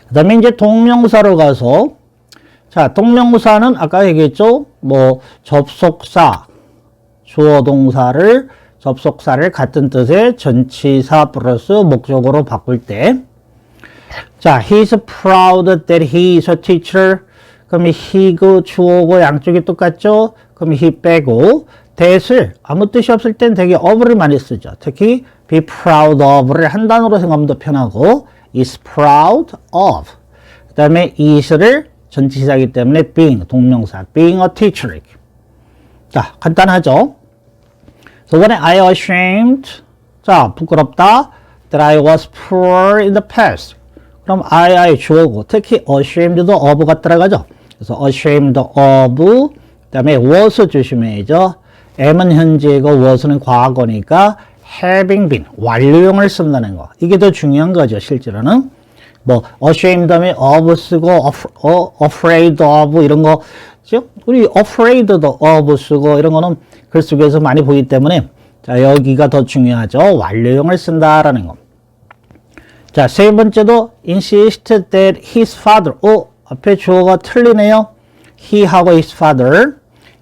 그 다음에 이제 동명사로 가서, 자, 동명사는 아까 얘기했죠? 뭐, 접속사, 주어 동사를, 접속사를 같은 뜻의 전치사 플러스 목적어로 바꿀 때, 자, he's proud that he is a teacher. 그럼 he고 주어고 양쪽이 똑같죠? 그럼 he 빼고, that을 아무 뜻이 없을 땐 되게 of를 많이 쓰죠. 특히 be proud of를 한 단어로 생각하면 더 편하고, is proud of. 그 다음에 is를 전치사이기 때문에 being, 동명사, being a teacher. 자, 간단하죠? 저번에 I ashamed, 자, 부끄럽다, that I was poor in the past. 그럼 I 주어고, 특히 ashhamed도 of가 들어가죠. 그래서 ashamed of, 그 다음에 was 조심해야죠. M은 현재고 was는 과거니까 having been, 완료형을 쓴다는 거. 이게 더 중요한 거죠, 실제로는. 뭐 ashamed 다음에 of 쓰고 afraid of 이런 거, 우리 afraid of 쓰고 이런 거는 글 속에서 많이 보기 때문에, 자, 여기가 더 중요하죠. 완료형을 쓴다라는 거. 자, 세 번째도 insist that his father. 앞에 주어가 틀리네요. he하고 his father.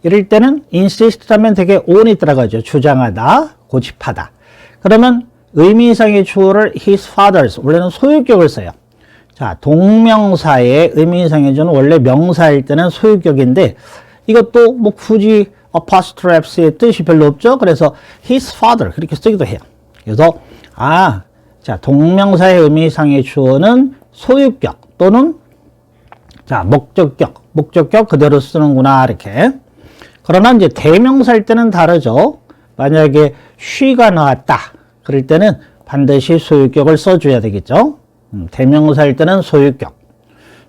이럴 때는 insist 하면 되게 on이 들어가죠. 주장하다, 고집하다. 그러면 의미상의 주어를 his fathers, 원래는 소유격을 써요. 자, 동명사의 의미상의 주어는 원래 명사일 때는 소유격인데, 이것도 뭐 굳이 apostrophe의 뜻이 별로 없죠. 그래서 his father 그렇게 쓰기도 해요. 그래서 자, 동명사의 의미상의 주어는 소유격 또는 자, 목적격 그대로 쓰는구나 이렇게. 그러나 이제 대명사일 때는 다르죠. 만약에 she가 나왔다 그럴 때는 반드시 소유격을 써줘야 되겠죠. 대명사일 때는 소유격.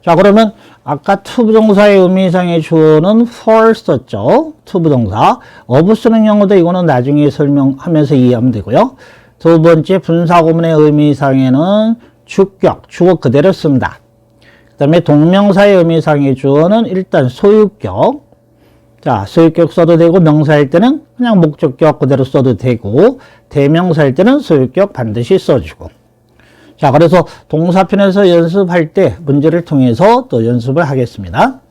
자, 그러면 아까 투부동사의 의미상의 주어는 for 썼죠. 투부동사. of 쓰는 경우도 이거는 나중에 설명하면서 이해하면 되고요. 두 번째 분사구문의 의미상에는 주격, 주어 그대로 쓴다. 그 다음에 동명사의 의미상의 주어는 일단 소유격. 자, 소유격 써도 되고 명사일 때는 그냥 목적격 그대로 써도 되고 대명사일 때는 소유격 반드시 써주고. 자, 그래서 동사편에서 연습할 때 문제를 통해서 또 연습을 하겠습니다.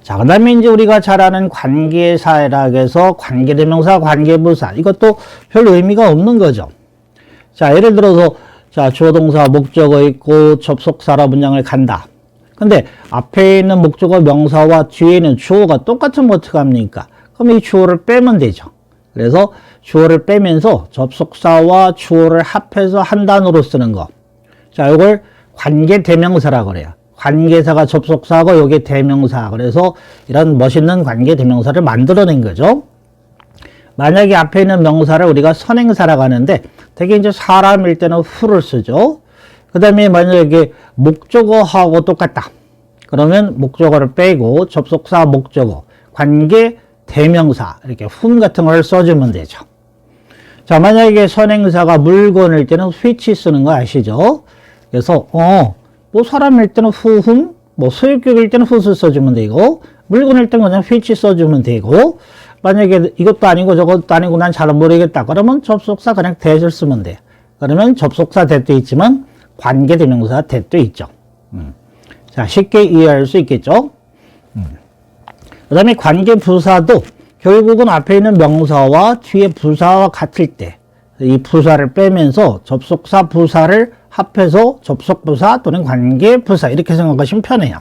자, 그 다음에 이제 우리가 잘 아는 관계사라고 해서 관계대명사, 관계부사. 이것도 별 의미가 없는 거죠. 자, 예를 들어서, 자, 주어동사, 목적어 있고 접속사라 문장을 간다. 근데 앞에 있는 목적어 명사와 뒤에 있는 주어가 똑같으면 어떡합니까? 그럼 이 주어를 빼면 되죠. 그래서 주어를 빼면서 접속사와 주어를 합해서 한 단어로 쓰는 거. 자, 이걸 관계대명사라고 그래요. 관계사가 접속사고 여기 대명사. 그래서 이런 멋있는 관계대명사를 만들어낸 거죠. 만약에 앞에 있는 명사를 우리가 선행사라고 하는데 되게 이제 사람일 때는 who를 쓰죠. 그 다음에 만약에 목적어하고 똑같다. 그러면 목적어를 빼고 접속사, 목적어, 관계, 대명사 이렇게 whom 같은 걸 써주면 되죠. 자, 만약에 선행사가 물건일 때는 which 쓰는 거 아시죠? 그래서 뭐 사람일 때는 who, whom, 뭐 소유격일 때는 whose 써주면 되고 물건일 때는 그냥 which 써주면 되고 만약에 이것도 아니고 저것도 아니고 난 잘 모르겠다. 그러면 접속사 그냥 that을 쓰면 돼. 그러면 접속사 that도 있지만 관계대명사 that도 있죠. 자, 쉽게 이해할 수 있겠죠? 그 다음에 관계부사도 결국은 앞에 있는 명사와 뒤에 부사와 같을 때 이 부사를 빼면서 접속사 부사를 합해서 접속부사 또는 관계부사 이렇게 생각하시면 편해요.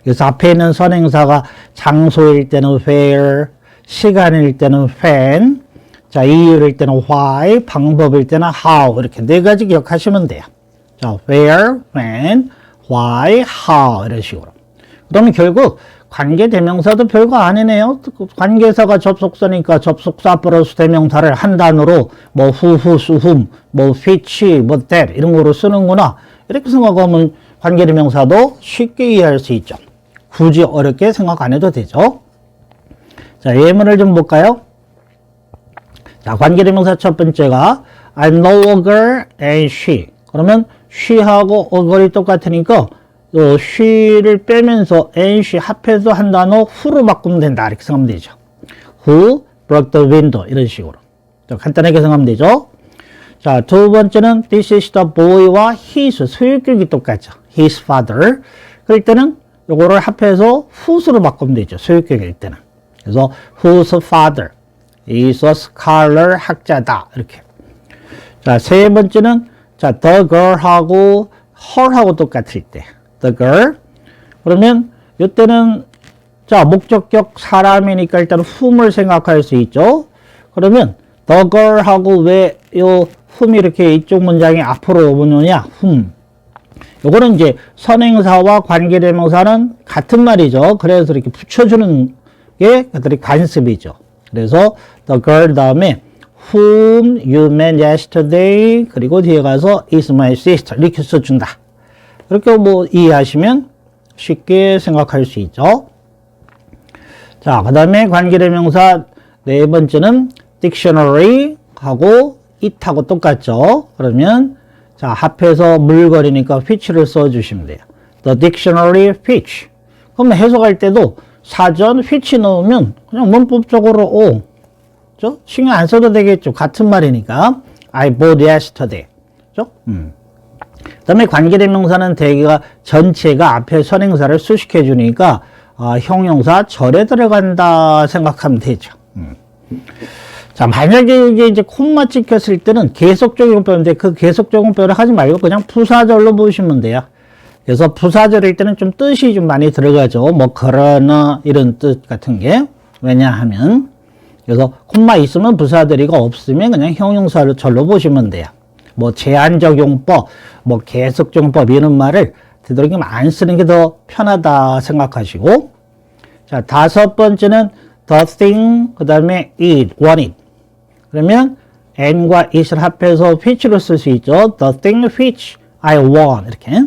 그래서 앞에 있는 선행사가 장소일 때는 where, 시간일 때는 when, 자, 이유일 때는 why, 방법일 때는 how 이렇게 네 가지 기억하시면 돼요. 자, where, when, why, how 이런 식으로. 그러면 결국 관계대명사도 별거 아니네요. 관계사가 접속사니까 접속사 플러스 대명사를 한 단어로 뭐 who, whose, whom, 뭐 which, 뭐 that 이런 거로 쓰는구나. 이렇게 생각하면 관계대명사도 쉽게 이해할 수 있죠. 굳이 어렵게 생각 안 해도 되죠. 자, 예문을 좀 볼까요? 자, 관계대명사 첫 번째가 I know a girl and she. 그러면 she하고 a girl이 똑같으니까 she를 빼면서 and she 합해서 한 단어 who로 바꾸면 된다. 이렇게 생각하면 되죠. Who broke the window 이런 식으로. 자, 간단하게 생각하면 되죠. 자, 두 번째는 this is the boy와 his 소유격이 똑같죠. his father. 그럴 때는 요거를 합해서 whose로 바꾸면 되죠. 소유격일 때는. 그래서 whose father is a scholar, 학자다. 이렇게. 자, 세 번째는 자, the girl하고 her하고 똑같을 때. the girl. 그러면 이때는 자, 목적격 사람이니까 일단 whom을 생각할 수 있죠. 그러면 the girl하고 왜 요 whom이 이렇게 이쪽 문장이 앞으로 오느냐? whom. 요거는 이제 선행사와 관계대명사는 같은 말이죠. 그래서 이렇게 붙여주는 게 그들이 관습이죠. 그래서 the girl 다음에 whom you met yesterday 그리고 뒤에 가서 is my sister 이렇게 써준다. 이렇게 뭐 이해하시면 쉽게 생각할 수 있죠. 자, 그 다음에 관계대명사 네 번째는 dictionary 하고 it하고 똑같죠. 그러면 자, 합해서 물건이니까 which를 써주시면 돼요. The dictionary which. 그럼 해석할 때도 사전 which 넣으면 그냥 문법적으로 그죠? 신경 안 써도 되겠죠. 같은 말이니까. I bought yesterday. 그죠? 그 다음에 관계대명사는 대개가 전체가 앞에 선행사를 수식해 주니까 형용사 절에 들어간다 생각하면 되죠. 자, 만약에 이제 콤마 찍혔을 때는 계속적인 표현인데 그 계속적인 표현을 하지 말고 그냥 부사절로 보시면 돼요. 그래서 부사절일 때는 좀 뜻이 좀 많이 들어가죠. 뭐 그러나 이런 뜻 같은 게. 왜냐하면 그래서 콤마 있으면 부사절이가 없으면 그냥 형용사절로 보시면 돼요. 뭐 제한적용법, 뭐 계속적용법 이런 말을 되도록이면 안 쓰는 게 더 편하다 생각하시고. 자, 다섯 번째는 the thing, 그 다음에 it, want it. 그러면 and과 it을 합해서 which로 쓸 수 있죠. The thing which I want. 이렇게.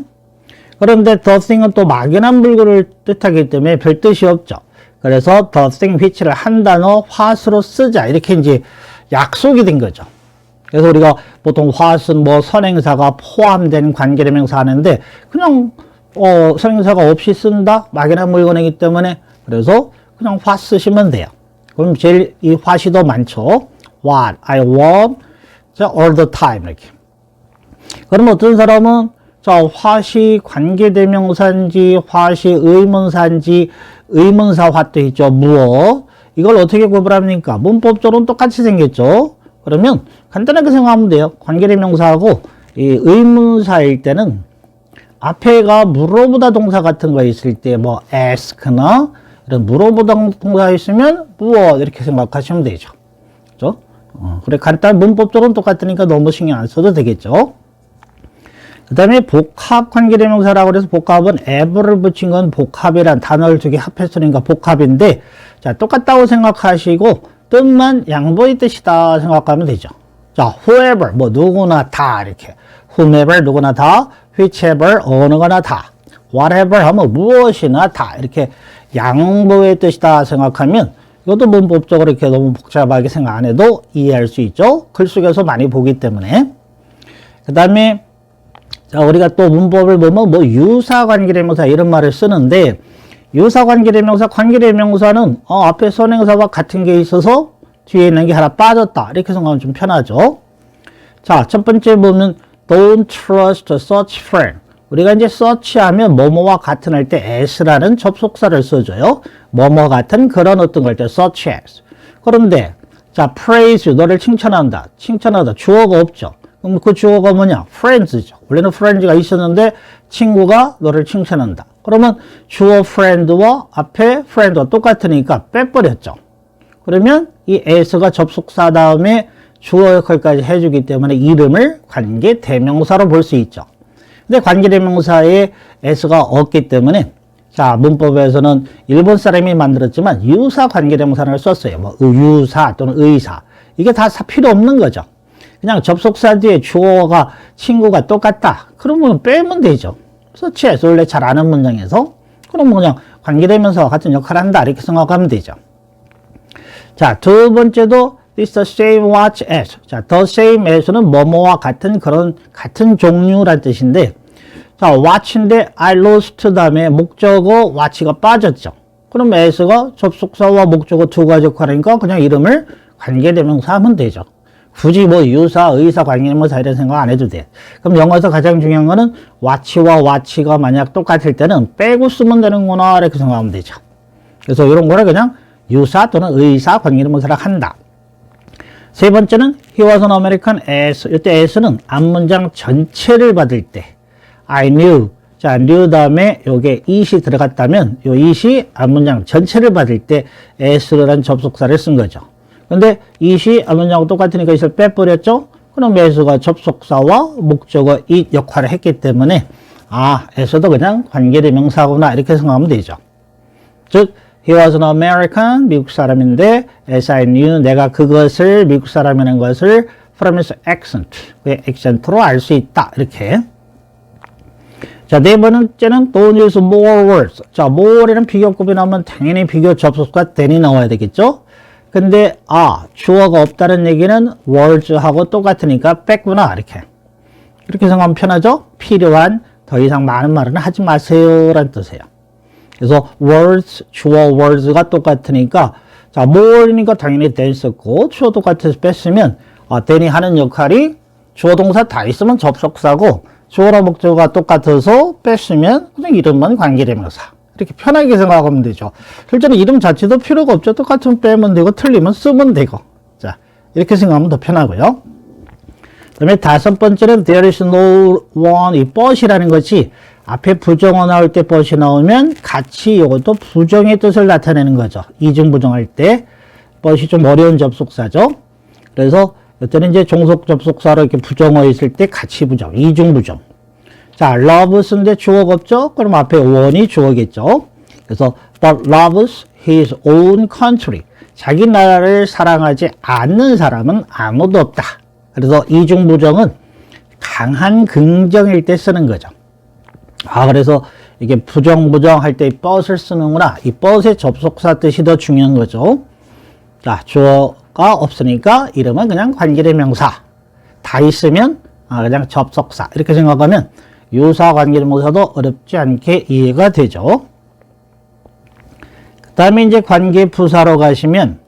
그런데 the thing은 또 막연한 물건을 뜻하기 때문에 별 뜻이 없죠. 그래서 the thing which를 한 단어 what으로 쓰자. 이렇게 이제 약속이 된 거죠. 그래서 우리가 보통 what은 뭐 선행사가 포함된 관계대명사 하는데 그냥 선행사가 없이 쓴다. 막연한 물건이기 때문에 그래서 그냥 what 쓰시면 돼요. 그럼 제일 이 what이 더 많죠. What I want all the time 이렇게. 그럼 어떤 사람은 자, what이 관계대명사인지 what이 의문사인지 의문사 what도 있죠. 무엇. 이걸 어떻게 구분합니까? 문법적으로는 똑같이 생겼죠. 그러면 간단하게 생각하면 돼요. 관계대명사하고 이 의문사일 때는 앞에가 물어보다 동사 같은 거 있을 때 뭐 ask나 이런 물어보다 동사 있으면 무엇 이렇게 생각하시면 되죠. 그죠? 그래 간단 문법적으로는 똑같으니까 너무 신경 안 써도 되겠죠. 그 다음에 복합 관계대명사라고 해서 복합은 ever를 붙인 건 복합이란 단어를 두 개 합했으니까 복합인데 자 똑같다고 생각하시고 뜻만 양보의 뜻이다 생각하면 되죠. 자 whoever 뭐 누구나 다 이렇게 whomever 누구나 다 whichever 어느 거나 다 whatever 하면 무엇이나 다 이렇게 양보의 뜻이다 생각하면 이것도 문법적으로 이렇게 너무 복잡하게 생각 안 해도 이해할 수 있죠. 글 속에서 많이 보기 때문에. 그 다음에 자 우리가 또 문법을 보면 뭐 유사관계대명사 이런 말을 쓰는데 유사관계대명사 관계대명사는 앞에 선행사와 같은 게 있어서 뒤에 있는 게 하나 빠졌다 이렇게 생각하면 좀 편하죠. 자 첫 번째 보면 don't trust such friend. 우리가 이제 search하면 뭐뭐와 같은 할 때 as라는 접속사를 써줘요. 뭐뭐 같은 그런 어떤 걸 때 such as. 그런데 자 praise 너를 칭찬한다. 칭찬하다 주어가 없죠. 그럼 그 주어가 뭐냐? friends죠. 원래는 friends가 있었는데 친구가 너를 칭찬한다. 그러면 주어 friend와 앞에 friend와 똑같으니까 빼버렸죠. 그러면 이 as가 접속사 다음에 주어 역할까지 해주기 때문에 이름을 관계대명사로 볼 수 있죠. 근데 관계대명사에 s가 없기 때문에 자 문법에서는 일본 사람이 만들었지만 유사 관계대명사를 썼어요. 뭐 유사 또는 의사 이게 다 필요 없는 거죠. 그냥 접속사 뒤에 주어가 친구가 똑같다. 그러면 빼면 되죠. such as 원래 잘 아는 문장에서 그러면 그냥 관계대명사와 같은 역할을 한다 이렇게 생각하면 되죠. 자 두 번째도 It's the same watch as. 자, the same as는 뭐뭐와 같은 그런 같은 종류란 뜻인데, 자, watch인데 I lost 다음에 목적어 watch가 빠졌죠. 그럼 as가 접속사와 목적어 두 가지 역할이니까 그냥 이름을 관계대명사 하면 되죠. 굳이 뭐 유사, 의사, 관계대명사 이런 생각 안 해도 돼. 그럼 영어에서 가장 중요한 거는 what와 what가 만약 똑같을 때는 빼고 쓰면 되는구나 이렇게 생각하면 되죠. 그래서 이런 거를 그냥 유사 또는 의사, 관계대명사를 한다. 세 번째는 he was an American as. 이때 as는 앞문장 전체를 받을 때 I knew. 자, knew 다음에 요게 it이 들어갔다면 요 it이 앞문장 전체를 받을 때 as라는 접속사를 쓴 거죠. 근데 it이 앞문장하고 똑같으니까 it을 빼버렸죠? 그럼 as가 접속사와 목적어 it 역할을 했기 때문에 as도 그냥 관계대명사구나 이렇게 생각하면 되죠. 즉 he was an American, 미국 사람인데 as I knew, 내가 그것을 미국 사람이라는 것을 from his accent, 그의 액센트로 알 수 있다 이렇게. 자, 네 번째는 don't use more words. 자, more이라는 비교급이 나오면 당연히 비교 접속사 than이 나와야 되겠죠? 근데 주어가 없다는 얘기는 words하고 똑같으니까 뺐구나 이렇게 생각하면 편하죠? 필요한 더 이상 많은 말은 하지 마세요 라는 뜻이에요. 그래서 words, 주어 words가 똑같으니까 자, more이니까 당연히 than 썼고 주어 똑같아서 뺐으면 than이 하는 역할이 주어 동사 다 있으면 접속사고 주어랑 목적어가 똑같아서 뺐으면 그냥 이름만 관계대명사 이렇게 편하게 생각하면 되죠. 실제로 이름 자체도 필요가 없죠. 똑같으면 빼면 되고 틀리면 쓰면 되고. 자, 이렇게 생각하면 더 편하고요. 그 다음에 다섯 번째는 there is no one, 이 but이라는 것이 앞에 부정어 나올 때 but이 나오면 같이 이것도 부정의 뜻을 나타내는 거죠. 이중부정할 때 but이 좀 어려운 접속사죠. 그래서 이때는 이제 종속 접속사로 이렇게 부정어 있을 때 같이 부정, 이중부정. 자, love 쓴데 주어가 없죠? 그럼 앞에 one이 주어겠죠? 그래서 but loves his own country. 자기 나라를 사랑하지 않는 사람은 아무도 없다. 그래서 이중부정은 강한 긍정일 때 쓰는 거죠. 그래서 이게 부정 할 때 but을 쓰는구나. 이 but의 접속사 뜻이 더 중요한 거죠. 자, 주어가 없으니까 이름은 그냥 관계대명사. 다 있으면 그냥 접속사. 이렇게 생각하면 유사 관계대명사도 어렵지 않게 이해가 되죠. 그 다음에 이제 관계부사로 가시면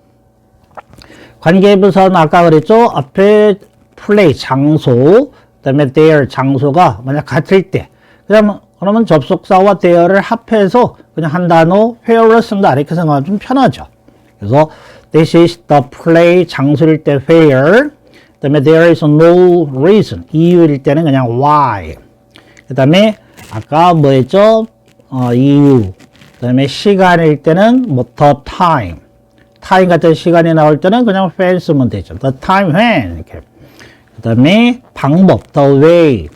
관계부사는 아까 그랬죠. 앞에 play 장소, 그 다음에 their 장소가 만약 같을 때 그러면 접속사와 there를 합해서 그냥 한 단어 where를 쓴다 이렇게 생각하면 좀 편하죠. 그래서 this is the play 장소일 때 where, 그 다음에 there is no reason 이유일 때는 그냥 why. 그 다음에 아까 뭐 했죠? 이유. 그 다음에 시간일 때는 뭐 the time. time 같은 시간이 나올 때는 그냥 when 쓰면 되죠. the time when. 이렇게. 그 다음에 방법, the way.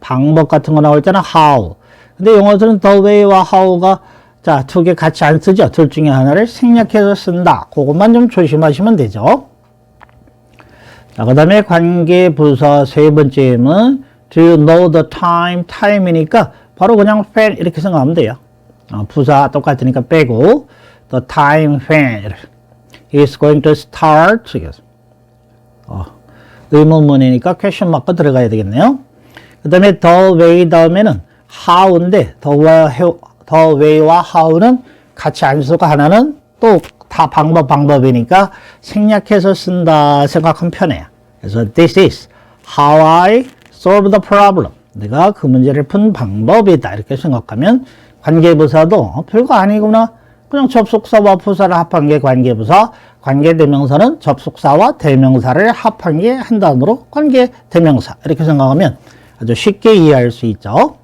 방법 같은 거 나올 때는 how. 근데 영어에서는 the way와 how가 자, 두 개 같이 안 쓰죠. 둘 중에 하나를 생략해서 쓴다. 그것만 좀 조심하시면 되죠. 자, 그 다음에 관계부사 세 번째는 do you know the time? time이니까 바로 그냥 when 이렇게 생각하면 돼요. 부사 똑같으니까 빼고 the time when is going to start. 의문문이니까 question mark 들어가야 되겠네요. 그 다음에 the way 다음에는 how인데 the way와 how는 같이 안 쓰고 하나는 또 다 방법이니까 생략해서 쓴다 생각하면 편해요. 그래서 this is how I solve the problem. 내가 그 문제를 푼 방법이다. 이렇게 생각하면 관계부사도 별거 아니구나. 그냥 접속사와 부사를 합한 게 관계부사, 관계대명사는 접속사와 대명사를 합한 게 한 단어로 관계대명사. 이렇게 생각하면 아주 쉽게 이해할 수 있죠.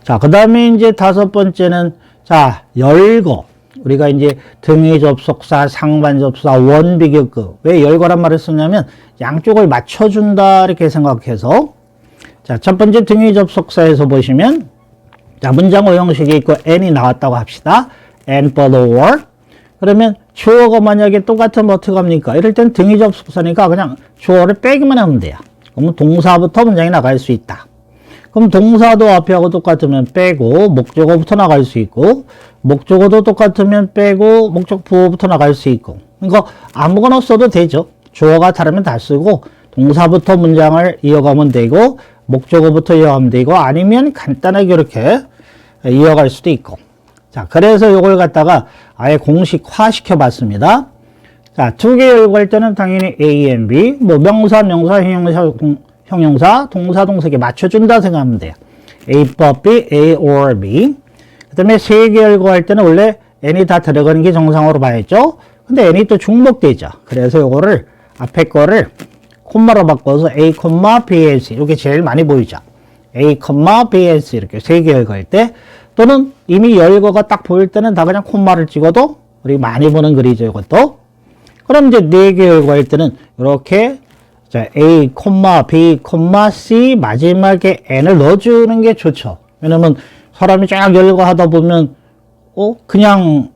자, 그 다음에 이제 다섯 번째는 자, 열거. 우리가 이제 등위 접속사, 상반 접속사, 원비교급. 왜 열거란 말을 쓰냐면 양쪽을 맞춰준다 이렇게 생각해서 자, 첫 번째 등위 접속사에서 보시면 자, 문장 오형식이 있고 n이 나왔다고 합시다. n but or. 그러면 주어가 만약에 똑같으면 어떻게 합니까? 이럴 땐 등위 접속사니까 그냥 주어를 빼기만 하면 돼요. 그러면 동사부터 문장이 나갈 수 있다. 그럼 동사도 앞에하고 똑같으면 빼고 목적어부터 나갈 수 있고 목적어도 똑같으면 빼고 목적 부호부터 나갈 수 있고 그러니까 아무거나 써도 되죠. 주어가 다르면 다 쓰고 동사부터 문장을 이어가면 되고 목적어부터 이어가면 되고 아니면 간단하게 이렇게 이어갈 수도 있고 자 그래서 이걸 갖다가 아예 공식화 시켜 봤습니다. 자, 두 개 열고 할 때는 당연히 A and B, 뭐 명사, 형용사, 동사, 동사에게 맞춰준다 생각하면 돼요. A but B, A or B. 그 다음에 세 개 열고 할 때는 원래 N이 다 들어가는 게 정상으로 봐야죠. 근데 N이 또 중복되죠. 그래서 요거를 앞에 거를 콤마로 바꿔서 A, B, and C. 이게 제일 많이 보이죠. A, B, and C 이렇게 세 개 열고 할 때, 또는 이미 열거가 딱 보일 때는 다 그냥 콤마를 찍어도 우리 많이 보는 글이죠. 이것도. 그럼 이제 네 개 열고 할 때는 이렇게 자, A, B, C 마지막에 N을 넣어주는 게 좋죠. 왜냐면 사람이 쫙 열고 하다 보면 그냥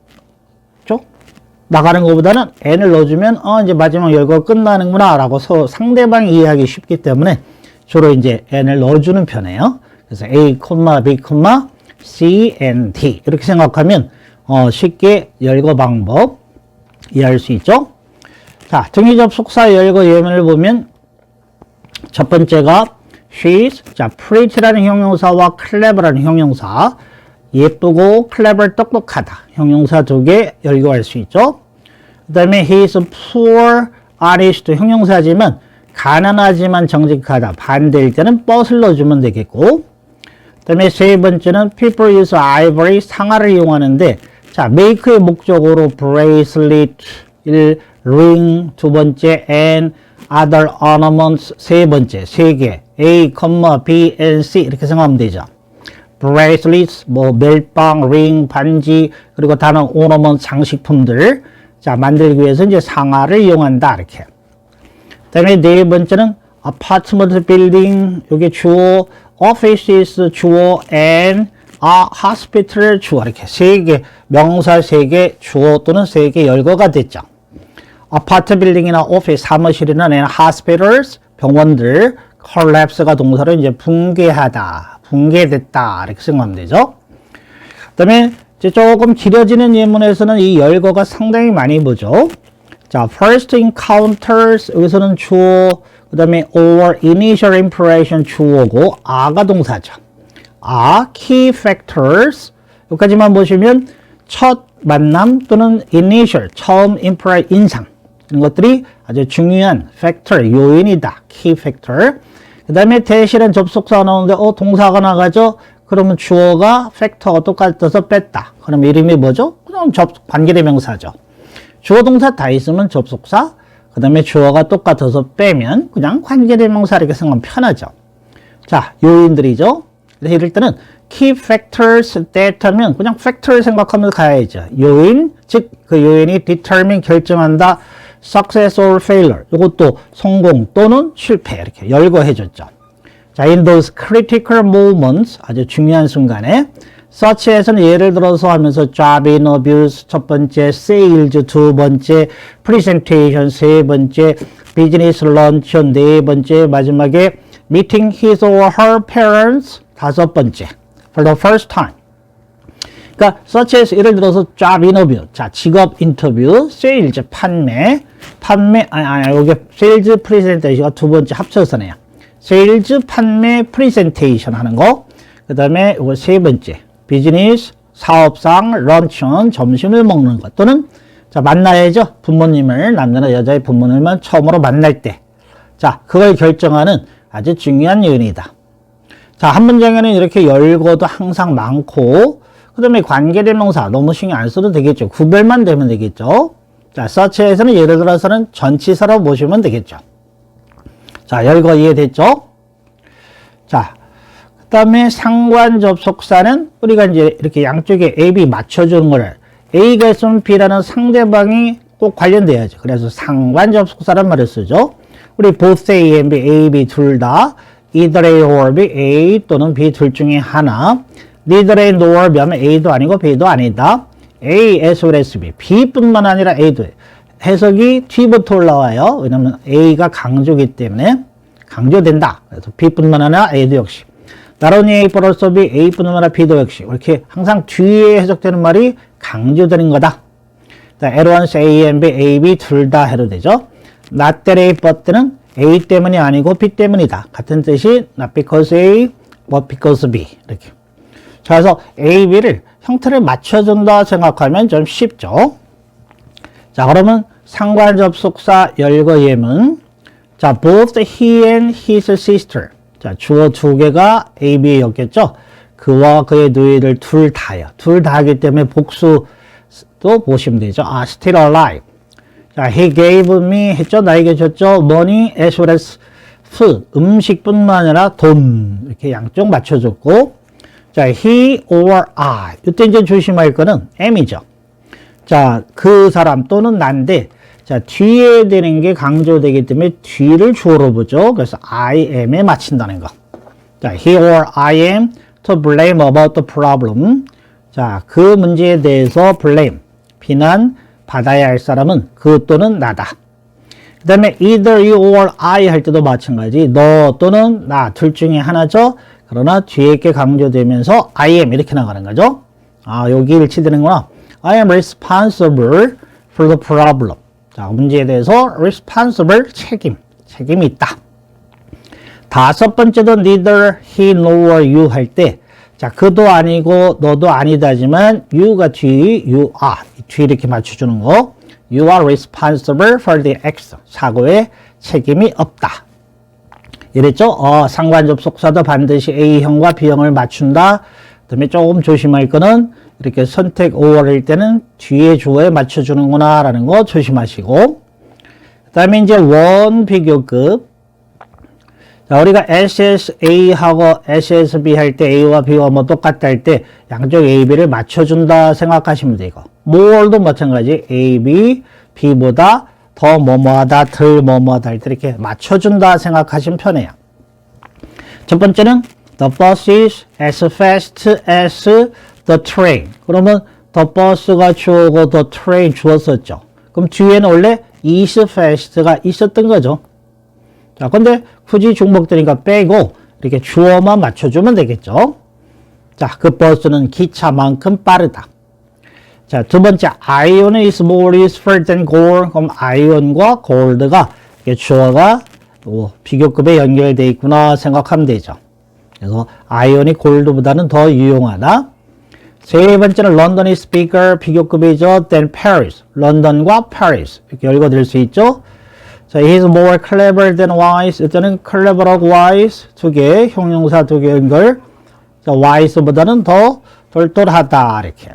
나가는 것보다는 N을 넣어주면 이제 마지막 열거가 끝나는구나 라고 상대방이 이해하기 쉽기 때문에 주로 이제 N을 넣어주는 편이에요. 그래서 A, B, C, and D 이렇게 생각하면 쉽게 열거 방법 이해할 수 있죠. 자, 등위 접속사 열거 예문을 보면 첫 번째가 she's, 자, pretty라는 형용사와 clever라는 형용사, 예쁘고 clever 똑똑하다 형용사 두 개 열거할 수 있죠. 그 다음에 he's poor, honest 형용사지만 가난하지만 정직하다 반대일 때는 but을 넣어주면 되겠고, 그 다음에 세 번째는 people use ivory 상아를 이용하는데, 자, make의 목적으로 bracelet, ring 두 번째 and other ornaments 세 번째 세 개 A, B, and C 이렇게 생각하면 되죠. bracelets 뭐 멜빵, ring, 반지 그리고 다른 ornament 장식품들 자 만들기 위해서 이제 상아를 이용한다 이렇게. 그다음에 네 번째는 apartment building 요게 주어, offices 주어 and hospital 주어 이렇게 세 개 명사 세 개 주어 또는 세 개 열거가 됐죠. 아파트 빌딩이나 오피스 사무실이나 hospitals 병원들 collapse가 동사로 이제 붕괴하다 붕괴됐다 이렇게 생각하면 되죠. 그다음에 이제 조금 길어지는 예문에서는 이 열거가 상당히 많이 보죠. 자, first encounters 여기서는 주어, 그다음에 or initial impression 주어고 아가 동사죠. key factors 여기까지만 보시면 첫 만남 또는 initial 처음 인상 이런 것들이 아주 중요한 factor 요인이다. key factor. 그 다음에 대실은 접속사가 나오는데 동사가 나가죠. 그러면 주어가 factor가 똑같아서 뺐다. 그럼 이름이 뭐죠? 그럼 관계대명사죠. 주어 동사 다 있으면 접속사, 그 다음에 주어가 똑같아서 빼면 그냥 관계대명사 이렇게 생각하면 편하죠. 자, 요인들이죠. 그래서 이럴 때는 key factors that 하면 그냥 factor 생각하면서 가야죠. 요인, 즉 그 요인이 determine 결정한다. success or failure 이것도 성공 또는 실패 이렇게 열거해줬죠. 자, in those critical moments 아주 중요한 순간에 such as는 예를 들어서 하면서 job interviews 첫 번째, sales 두 번째, presentation 세 번째, business luncheon 네 번째, 마지막에 meeting his or her parents 다섯 번째 for the first time. 그러니까 such as 예를 들어서 job interview, 자 직업 인터뷰, sales 판매, 여기 sales presentation가 두 번째 합쳐서네요. sales 판매 presentation 하는 거, 그 다음에 이거 세 번째 비즈니스 사업상 luncheon 점심을 먹는 것 또는 자 만나야죠. 부모님을 남자나 여자의 부모님을 처음으로 만날 때, 자 그걸 결정하는 아주 중요한 요인이다. 자, 한 문장에는 이렇게 열거도 항상 많고, 그 다음에 관계대명사 너무 신경 안 써도 되겠죠. 구별만 되면 되겠죠. 자, 서치에서는 예를 들어서는 전치사로 보시면 되겠죠. 자, 열거 이해됐죠? 자, 그 다음에 상관 접속사는 우리가 이제 이렇게 양쪽에 A, B 맞춰주는 거를 A가 있으면 B라는 상대방이 꼭 관련돼야죠. 그래서 상관 접속사란 말을 쓰죠. 우리 both A and B, A, B 둘 다 either A or B, A 또는 B 둘 중에 하나. neither A nor B 하면 A도 아니고 B도 아니다. A, S, or S, B. B뿐만 아니라 A도 해석이 뒤부터 올라와요. 왜냐하면 A가 강조기 때문에 강조된다. 그래서 B뿐만 아니라 A도 역시. Not only A but also B, A뿐만 아니라 B도 역시. 이렇게 항상 뒤에 해석되는 말이 강조되는 거다. at once A and B, A, B 둘 다 해도 되죠. Not that A but는 A 때문이 아니고 B 때문이다. 같은 뜻이 not because A, but because B. 이렇게. 자, 그래서 A, B를 형태를 맞춰준다 생각하면 좀 쉽죠. 자, 그러면 상관접속사 열거 예문. 자, both he and his sister. 자, 주어 두 개가 A, B였겠죠? 그와 그의 누이들 둘 다요. 둘 다이기 때문에 복수도 보시면 되죠. 아, still alive. 자, he gave me 했죠? 나에게 줬죠? money as well as food. 음식뿐만 아니라 돈. 이렇게 양쪽 맞춰줬고. 자, he or I. 이때 이제 조심할 거는 am이죠. 자, 그 사람 또는 난데, 자, 뒤에 되는 게 강조되기 때문에 뒤를 주어로 보죠. 그래서 I am에 맞춘다는 거. 자, he or I am to blame about the problem. 자, 그 문제에 대해서 blame, 비난 받아야 할 사람은 그 또는 나다. 그 다음에 either you or I 할 때도 마찬가지. 너 또는 나 둘 중에 하나죠. 그러나 뒤에 게 강조되면서 I am 이렇게 나가는 거죠. 아, 여기 일치되는구나. I am responsible for the problem. 자, 문제에 대해서 responsible 책임이 있다. 다섯 번째도 neither he nor you 할 때, 자, 그도 아니고 너도 아니다지만 you가 뒤, you are 뒤 이렇게 맞춰주는 거. You are responsible for the action. 사고에 책임이 없다. 이랬죠? 상관접속사도 반드시 A형과 B형을 맞춘다. 그다음에 조금 조심할 거는 이렇게 선택 or일 때는 뒤에 주어에 맞춰주는구나 라는 거 조심하시고. 그 다음에 이제 원 비교급. 자, 우리가 SSA하고 SSB 할 때 A와 B가 뭐 똑같다 할 때 양쪽 A, B를 맞춰준다 생각하시면 돼요. more도 마찬가지. A, B, B보다 더 뭐뭐하다, 덜 뭐뭐하다 할 때 이렇게 맞춰준다 생각하시면 편해요. 첫 번째는 the bus is as fast as the train. 그러면 the bus가 주어고 the train 주었었죠. 그럼 뒤에는 원래 is fast가 있었던 거죠. 자, 근데 굳이 중복되니까 빼고 이렇게 주어만 맞춰주면 되겠죠. 자, 그 버스는 기차만큼 빠르다. 자, 두 번째, iron is more useful than gold. 그럼 iron과 gold가 주어가 비교급에 연결되어 있구나 생각하면 되죠. 그래서 iron이 gold보다는 더 유용하다. 세 번째는 London is bigger. 비교급이죠. than Paris. 런던과 Paris. 이렇게 읽어드릴 수 있죠. 자, he is more clever than wise. 이때는 clever하고 wise 두 개, 형용사 두 개 연결. 자, wise보다는 더 똘똘하다. 이렇게.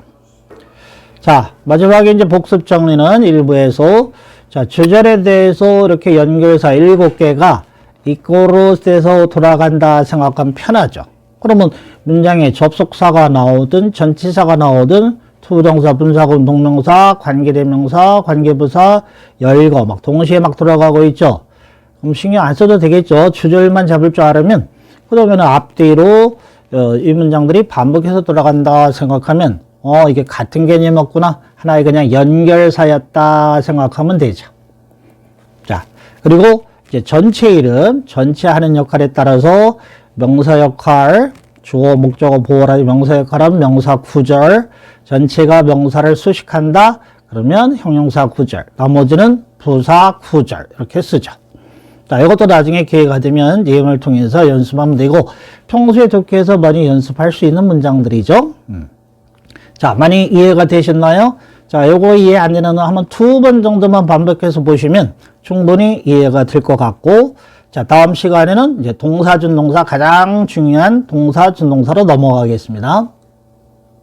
자, 마지막에 이제 복습 정리는 일부에서 자, 주절에 대해서 이렇게 연결사 7개가 이꼬로 돼서 돌아간다 생각하면 편하죠. 그러면 문장에 접속사가 나오든 전치사가 나오든 투부정사, 분사구문, 동명사, 관계대명사, 관계부사, 열거 막 동시에 막 돌아가고 있죠. 그럼 신경 안 써도 되겠죠. 주절만 잡을 줄 알으면 그러면 앞뒤로 이 문장들이 반복해서 돌아간다 생각하면 이게 같은 개념이었구나. 하나의 그냥 연결사였다 생각하면 되죠. 자, 그리고 이제 전체 이름, 전체 하는 역할에 따라서 명사 역할, 주어, 목적어, 보호라 명사 역할은 명사 구절, 전체가 명사를 수식한다. 그러면 형용사 구절, 나머지는 부사 구절 이렇게 쓰죠. 자, 이것도 나중에 기회가 되면 내용을 통해서 연습하면 되고 평소에 독해에서 많이 연습할 수 있는 문장들이죠. 자, 많이 이해가 되셨나요? 자, 요거 이해 안 되는 한번 2번 정도만 반복해서 보시면 충분히 이해가 될 것 같고, 자, 다음 시간에는 이제 동사, 준동사 가장 중요한 동사, 준동사로 넘어가겠습니다.